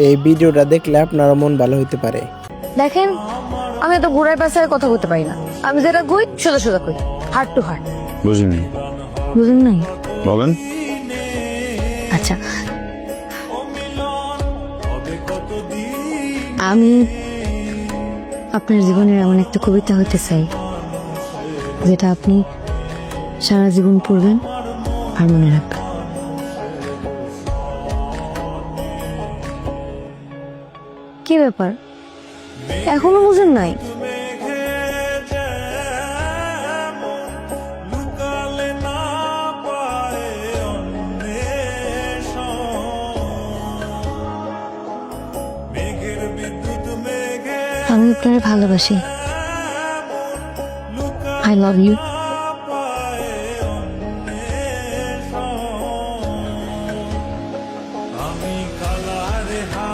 এই ভিডিওটা দেখলে আপনারও মন ভালো হতে পারে। দেখেন, আমি তো ঘোড়ার পাশে কথা বলতে পারি না। আমি যেটা কই সোজা সোজা কই, হার্ট টু হার্ট। বুঝিনি, বুঝুন নাই? বলেন। আচ্ছা, আমি আপনার জীবনের এমন একটা কবিতা হতে চাই যেটা আপনি সারা জীবন পড়বেন আর মনে রাখবেন। কি ব্যাপার, এখনো বুঝেন নাই? আমি আপনার ভালোবাসি। I love you.